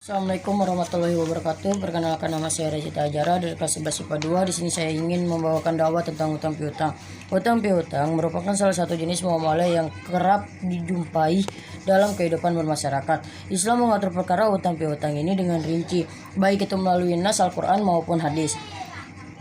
Assalamualaikum warahmatullahi wabarakatuh. Perkenalkan, nama saya Rejita Ajara dari kelas 11 IPA 2. Di sini saya ingin membawakan dakwah tentang hutang piutang. Hutang piutang merupakan salah satu jenis muamalah yang kerap dijumpai dalam kehidupan bermasyarakat. Islam mengatur perkara hutang piutang ini dengan rinci, baik itu melalui nas Al-Quran maupun hadis.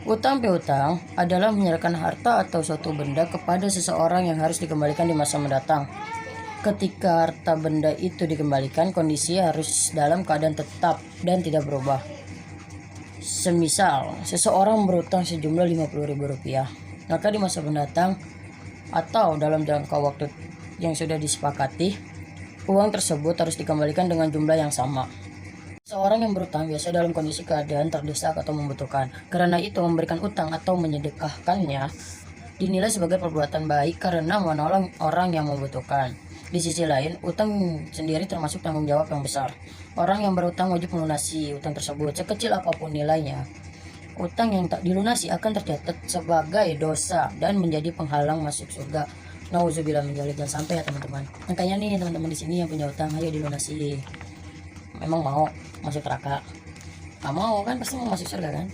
Hutang piutang adalah menyerahkan harta atau suatu benda kepada seseorang yang harus dikembalikan di masa mendatang. Ketika harta benda itu dikembalikan, kondisi harus dalam keadaan tetap dan tidak berubah. Semisal, seseorang berutang sejumlah Rp50.000, maka di masa mendatang atau dalam jangka waktu yang sudah disepakati, uang tersebut harus dikembalikan dengan jumlah yang sama. Seorang yang berutang biasa dalam kondisi keadaan terdesak atau membutuhkan. Karena itu, memberikan utang atau menyedekahkannya dinilai sebagai perbuatan baik karena menolong orang yang membutuhkan. Di sisi lain, utang sendiri termasuk tanggung jawab yang besar. Orang yang berutang wajib melunasi utang tersebut sekecil apapun nilainya. Utang yang tak dilunasi akan tercatat sebagai dosa dan menjadi penghalang masuk surga. Nauzubillah min dzalik. Jangan sampai ya teman-teman. Makanya nih teman-teman di sini yang punya utang, ayo dilunasi. Memang mau masuk neraka? Gak mau kan, pasti mau masuk surga kan?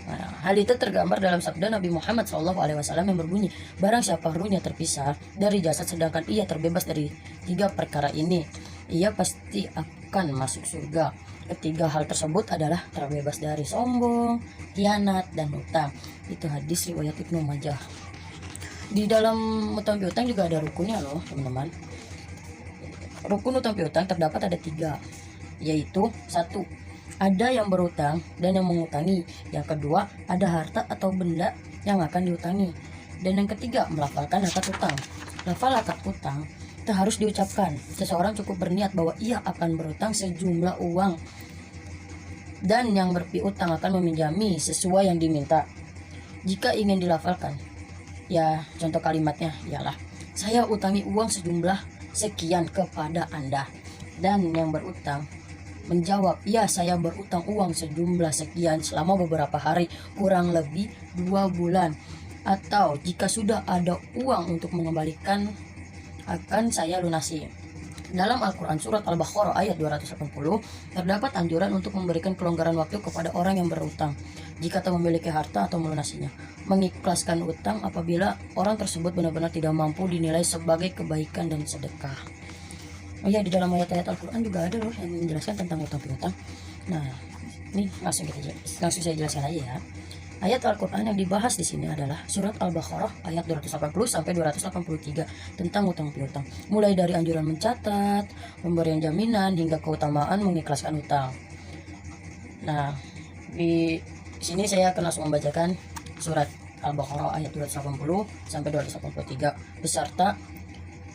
Nah, hal itu tergambar dalam sabda Nabi Muhammad SAW yang berbunyi, barang siapa ruhnya terpisah dari jasad sedangkan ia terbebas dari 3 perkara ini, ia pasti akan masuk surga. Ketiga hal tersebut adalah terbebas dari sombong, khianat, dan hutang. Itu hadis riwayat Ibnu Majah. Di dalam hutang piutang juga ada rukunnya loh teman-teman. Rukun hutang piutang terdapat ada 3, yaitu 1. Ada yang berutang dan yang mengutangi. Yang kedua, ada harta atau benda yang akan diutangi. Dan yang ketiga, melafalkan akad utang. Lafal akad utang itu harus diucapkan. Seseorang cukup berniat bahwa ia akan berutang sejumlah uang dan yang berpiutang akan meminjami sesuai yang diminta. Jika ingin dilafalkan, ya contoh kalimatnya ialah, saya utangi uang sejumlah sekian kepada Anda. Dan yang berutang menjawab, ya saya berutang uang sejumlah sekian selama beberapa hari, kurang lebih 2 bulan. Atau jika sudah ada uang untuk mengembalikan, akan saya lunasi. Dalam Al-Quran surat Al-Baqarah ayat 280 terdapat anjuran untuk memberikan kelonggaran waktu kepada orang yang berutang jika tak memiliki harta atau melunasinya. Mengikhlaskan utang apabila orang tersebut benar-benar tidak mampu dinilai sebagai kebaikan dan sedekah. Oh ya, di dalam ayat-ayat Al-Quran juga ada loh yang menjelaskan tentang utang piutang. Nah, ini langsung saya jelaskan aja ya. Ayat Al-Quran yang dibahas di sini adalah surat Al-Baqarah ayat 280 sampai 283 tentang utang piutang. Mulai dari anjuran mencatat, pemberian jaminan hingga keutamaan mengikhlaskan utang. Nah, di sini saya akan langsung membacakan surat Al-Baqarah ayat 280 sampai 283 beserta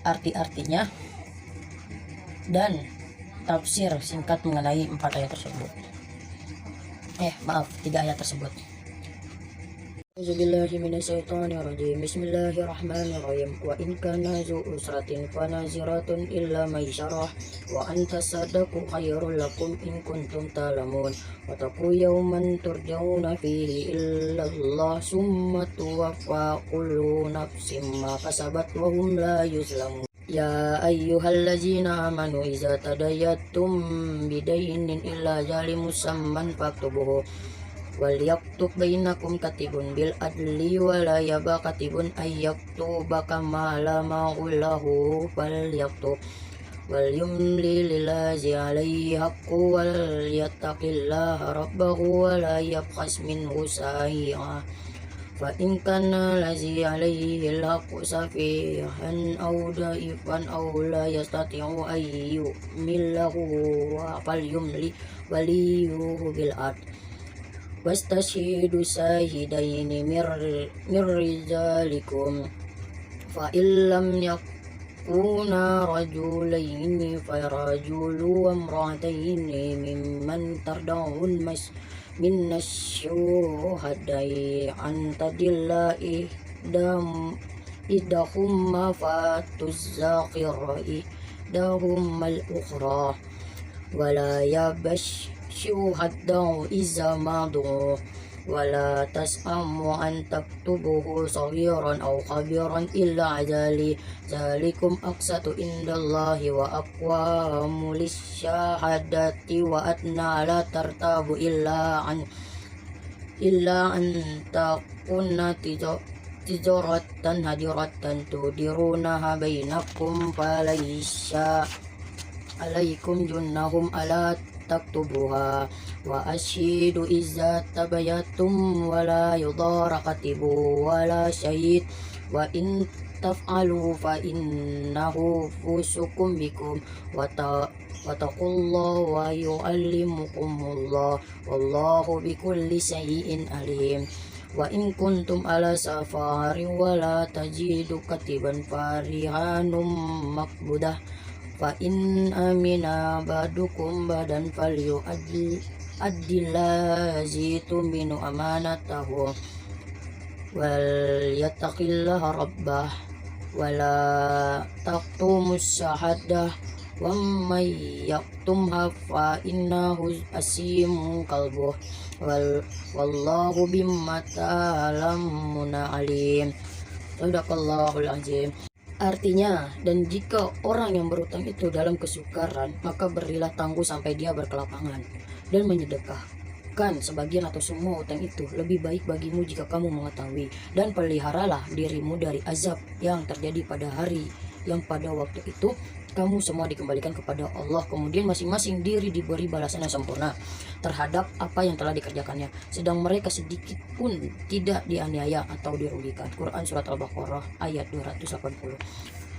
arti-artinya dan tafsir singkat mengenai 4 ayat tersebut. 3 ayat tersebut. Bismillahirrahmanirrahim. Wa in kana zu usratin fanaziratun illa maisarah wa anta sadaqu khairul lakum in kuntum ta'lamun wa taqu yawman turja'una fihi illa Allah summa tuwaffa kullu nafsin ma kasabat wa hum la yuzlamun. Ya ayyuhallazina amanu iza tadayatum bidainin illa jali musamman faktubuhu wal yaktub bainakum katibun bil adli wala yaba katibun ayyaktuba kama lama ullahu fal yaktub wal yumli lillazi alaihi haqqu wal yattaqillaha rabbahu wala yabkhas minhu sa'i'a fa in kana lazi alaihi alhaqu safihan aw daifan aw la yastati'u ayyu millahu fal yumli waliyuhu bil ad wastashidu sahidaini mir rijalikum fa illam yakuna rajulaini fa rajulu wa imra'ataini mimman tardawun minna syuhadai antadilla idahumma fatuz zaqirai idahumma ولا تسأموا أن تكتبوه صغيرا أو كبيرا إلا ذلكم أقسط عند الله وأقوام للشهادة وأدنى لا ترتابوا إلا أن تكون تجارة هديرة تديرونها بينكم فليس عليكم جناهم ألا تكتبوها وأشهدوا إذا تبايعتم ولا يضار كاتب ولا شهيد وإن تفعلوا فإنه فسوق بكم واتقوا الله ويعلمكم الله والله بكل شيء عليم وإن كنتم على سفر ولا تجدوا كاتبا فرهان مقبوضة فإن أمن بعضكم بعضا فليؤدي الذي تؤمن أمانته وليتق الله ربه ولا تكتموا الشهادة ومن يكتمها فإنه أثيم قلبه والله بما تعملون عليم. Sadaqallahul azim. Artinya, dan jika orang yang berutang itu dalam kesukaran, maka berilah tangguh sampai dia berkelapangan dan menyedekahkan sebagian atau semua utang itu. Lebih baik bagimu jika kamu mengetahui, dan peliharalah dirimu dari azab yang terjadi pada hari yang pada waktu itu kamu semua dikembalikan kepada Allah, kemudian masing-masing diri diberi balasan yang sempurna terhadap apa yang telah dikerjakannya, sedang mereka sedikit pun tidak dianiaya atau dirugikan. Quran Surat Al-Baqarah ayat 280.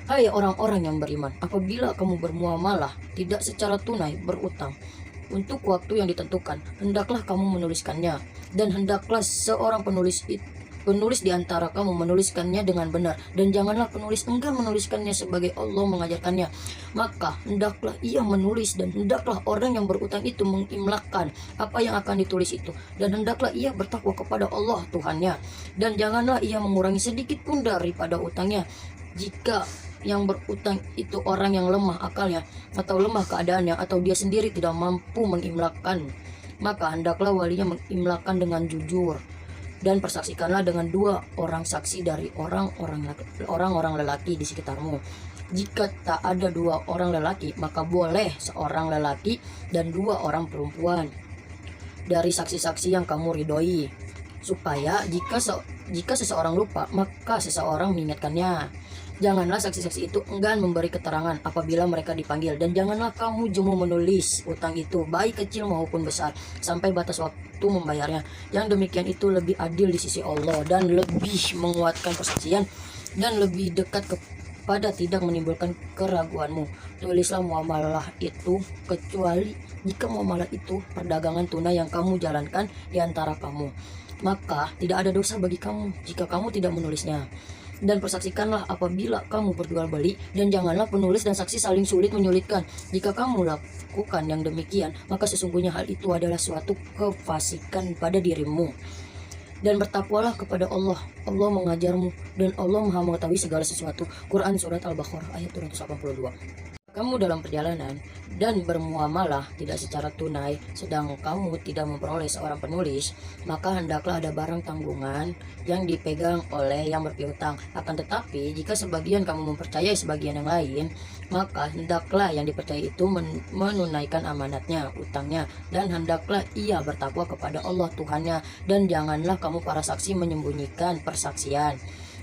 Hai orang-orang yang beriman, apabila kamu bermuamalah tidak secara tunai berutang untuk waktu yang ditentukan, hendaklah kamu menuliskannya, dan hendaklah seorang penulis di antara kamu menuliskannya dengan benar, dan janganlah penulis enggan menuliskannya sebagai Allah mengajarkannya. Maka hendaklah ia menulis, dan hendaklah orang yang berutang itu mengimlakkan apa yang akan ditulis itu, dan hendaklah ia bertakwa kepada Allah Tuhannya, dan janganlah ia mengurangi sedikit pun daripada utangnya. Jika yang berutang itu orang yang lemah akalnya atau lemah keadaannya, atau dia sendiri tidak mampu mengimlakkan, maka hendaklah walinya mengimlakkan dengan jujur, dan persaksikanlah dengan 2 orang saksi dari orang-orang lelaki di sekitarmu. Jika tak ada 2 orang lelaki, maka boleh seorang lelaki dan 2 orang perempuan dari saksi-saksi yang kamu ridhoi, supaya jika seseorang lupa, maka seseorang mengingatkannya. Janganlah saksi-saksi itu enggan memberi keterangan apabila mereka dipanggil, dan janganlah kamu jemu menulis utang itu, baik kecil maupun besar, sampai batas waktu membayarnya. Yang demikian itu lebih adil di sisi Allah, dan lebih menguatkan persaksian, dan lebih dekat kepada tidak menimbulkan keraguanmu. Tulislah muamalah itu, kecuali jika muamalah itu perdagangan tunai yang kamu jalankan di antara kamu, maka tidak ada dosa bagi kamu jika kamu tidak menulisnya. Dan persaksikanlah apabila kamu berjual beli, dan janganlah penulis dan saksi saling sulit menyulitkan. Jika kamu lakukan yang demikian, maka sesungguhnya hal itu adalah suatu kefasikan pada dirimu. Dan bertakwalah kepada Allah, Allah mengajarmu, dan Allah Maha mengetahui segala sesuatu. Quran Surat Al-Baqarah ayat 282. Kamu dalam perjalanan dan bermuamalah tidak secara tunai, sedang kamu tidak memperoleh seorang penulis, maka hendaklah ada barang tanggungan yang dipegang oleh yang berpiutang. Akan tetapi jika sebagian kamu mempercayai sebagian yang lain, maka hendaklah yang dipercayai itu menunaikan amanatnya, utangnya, dan hendaklah ia bertakwa kepada Allah Tuhannya, dan janganlah kamu para saksi menyembunyikan persaksian.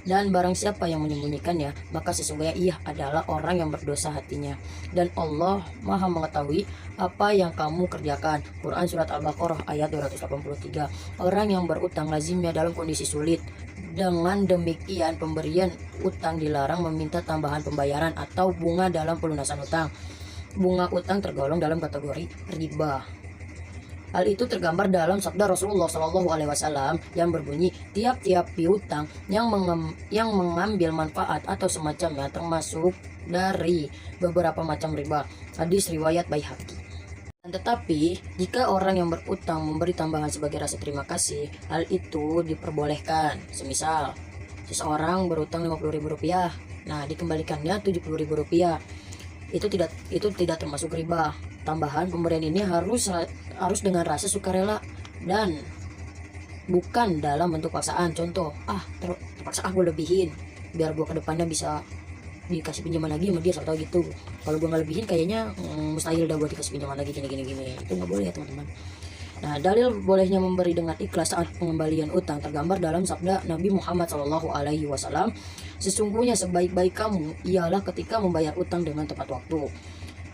Dan barang siapa yang menyembunyikannya, maka sesungguhnya ia adalah orang yang berdosa hatinya, dan Allah Maha mengetahui apa yang kamu kerjakan. Quran Surat Al-Baqarah ayat 283. Orang yang berutang lazimnya dalam kondisi sulit. Dengan demikian pemberian utang dilarang meminta tambahan pembayaran atau bunga dalam pelunasan utang. Bunga utang tergolong dalam kategori riba. Hal itu tergambar dalam sabda Rasulullah SAW yang berbunyi, tiap-tiap piutang yang mengambil manfaat atau semacamnya termasuk dari beberapa macam riba. Hadis riwayat Baihaqi. Tetapi jika orang yang berutang memberi tambahan sebagai rasa terima kasih, hal itu diperbolehkan. Semisal seseorang berutang Rp50.000, nah dikembalikannya Rp70.000, itu tidak termasuk riba. Tambahan pemberian ini harus dengan rasa sukarela dan bukan dalam bentuk paksaan. Contoh, terpaksa gue lebihin biar gue kedepannya bisa dikasih pinjaman lagi sama dia, atau gitu. Kalau gue nggak lebihin kayaknya mustahil dah gue dikasih pinjaman lagi gini. Itu nggak boleh ya teman-teman. Nah, dalil bolehnya memberi dengan ikhlas saat pengembalian utang tergambar dalam sabda Nabi Muhammad SAW, sesungguhnya sebaik-baik kamu ialah ketika membayar utang dengan tepat waktu.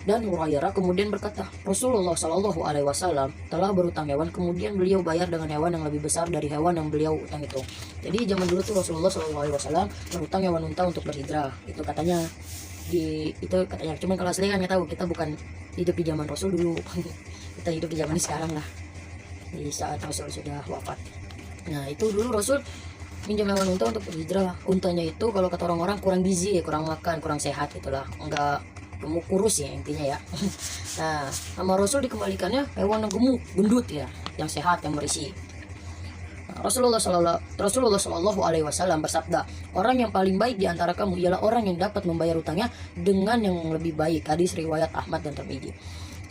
Dan Hurairah kemudian berkata, Rasulullah SAW telah berutang hewan, kemudian beliau bayar dengan hewan yang lebih besar dari hewan yang beliau utang itu. Jadi zaman dulu tuh Rasulullah SAW berutang hewan unta untuk berhijrah. Itu katanya cuman kalau asli kan nggak tahu, kita bukan hidup di zaman Rasul dulu. Kita hidup di zaman sekarang lah, di saat Rasul sudah wafat. Nah, itu dulu Rasul minjam hewan unta untuk berhijrah. Untanya itu kalau kata orang-orang kurang gizi, kurang makan, kurang sehat itulah, enggak gemuk, kurus ya intinya ya. Nah, sama Rasul dikembalikannya hewan yang gemuk, gendut ya, yang sehat, yang berisi. Nah, Rasulullah SAW bersabda, orang yang paling baik di antara kamu ialah orang yang dapat membayar utangnya dengan yang lebih baik. Hadis riwayat Ahmad dan Tirmidzi.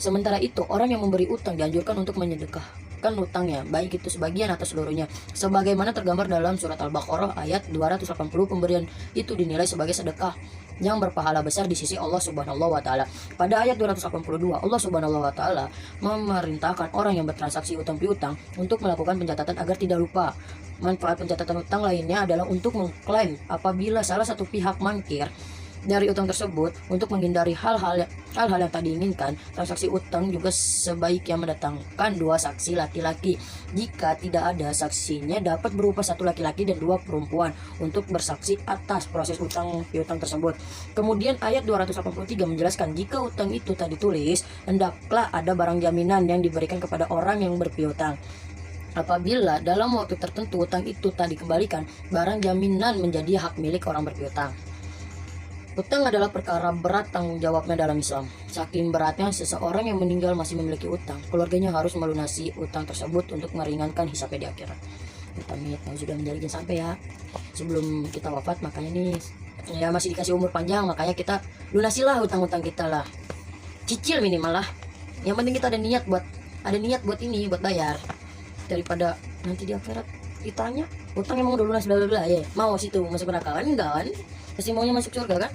Sementara itu, orang yang memberi utang dianjurkan untuk menyedekahkan utangnya, baik itu sebagian atau seluruhnya. Sebagaimana tergambar dalam surat Al-Baqarah ayat 280, pemberian itu dinilai sebagai sedekah yang berpahala besar di sisi Allah Subhanahu wa taala. Pada ayat 282, Allah Subhanahu wa taala memerintahkan orang yang bertransaksi utang piutang untuk melakukan pencatatan agar tidak lupa. Manfaat pencatatan utang lainnya adalah untuk mengklaim apabila salah satu pihak mangkir dari utang tersebut. Untuk menghindari hal-hal yang tak diinginkan, transaksi utang juga sebaiknya mendatangkan dua saksi laki-laki. Jika tidak ada saksinya, dapat berupa satu laki-laki dan dua perempuan untuk bersaksi atas proses utang piutang tersebut. Kemudian ayat 283 menjelaskan, jika utang itu tak ditulis, hendaklah ada barang jaminan yang diberikan kepada orang yang berpiutang. Apabila dalam waktu tertentu utang itu tak dikembalikan, barang jaminan menjadi hak milik orang berpiutang. Utang adalah perkara berat tanggung jawabnya dalam Islam. Saking beratnya, seseorang yang meninggal masih memiliki utang, keluarganya harus melunasi utang tersebut untuk meringankan hisapnya di akhirat. Amit yang sudah menjadi sampai ya, sebelum kita wafat, makanya nih ya masih dikasih umur panjang, makanya kita lunasilah utang-utang kita lah, cicil minimal lah. Yang penting kita ada niat buat ini, buat bayar, daripada nanti di akhirat ditanya utang emang udah lunas bla ya, mau situ masuk neraka kan? Enggak kan, pasti maunya masuk surga kan.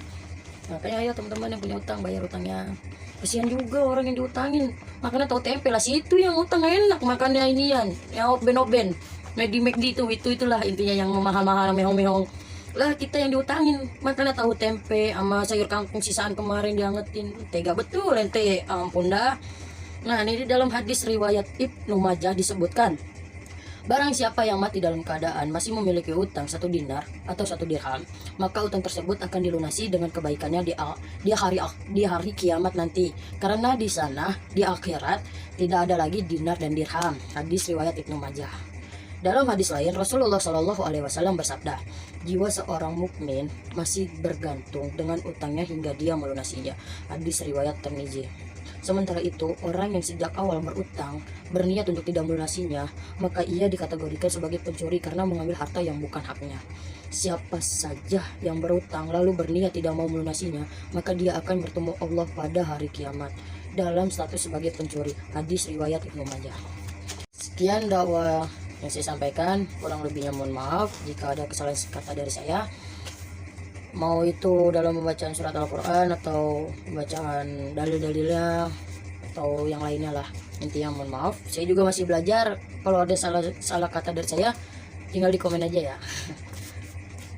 Makanya ayo teman-teman yang punya utang, bayar utangnya. Kasihan juga orang yang diutangin, makanya tahu tempe lah, situ yang utang enak makannya inian, yang oben McD itulah intinya, yang mahal-mahal mehong-mehong lah. Kita yang diutangin makanya tahu tempe sama sayur kangkung sisaan kemarin diangetin, tega betul ente, ampun dah. Nah, ini di dalam hadis riwayat Ibnu Majah disebutkan, barang siapa yang mati dalam keadaan masih memiliki utang 1 dinar atau 1 dirham, maka utang tersebut akan dilunasi dengan kebaikannya di hari kiamat nanti. Karena di sana, di akhirat, tidak ada lagi dinar dan dirham. Hadis riwayat Ibnu Majah. Dalam hadis lain, Rasulullah SAW bersabda, jiwa seorang mukmin masih bergantung dengan utangnya hingga dia melunasinya. Hadis riwayat Tirmidzi. Sementara itu, orang yang sejak awal berutang berniat untuk tidak melunasinya, maka ia dikategorikan sebagai pencuri karena mengambil harta yang bukan haknya. Siapa saja yang berutang lalu berniat tidak mau melunasinya, maka dia akan bertemu Allah pada hari kiamat dalam status sebagai pencuri. Hadis riwayat Ibnu Majah. Sekian dakwah yang saya sampaikan, kurang lebihnya mohon maaf jika ada kesalahan kata dari saya. Mau itu dalam pembacaan surat Al-Quran atau pembacaan dalil-dalilnya atau yang lainnya lah, intinya mohon maaf. Saya juga masih belajar, kalau ada salah kata dari saya tinggal di komen aja ya.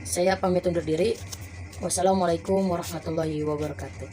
Saya pamit undur diri. Wassalamualaikum warahmatullahi wabarakatuh.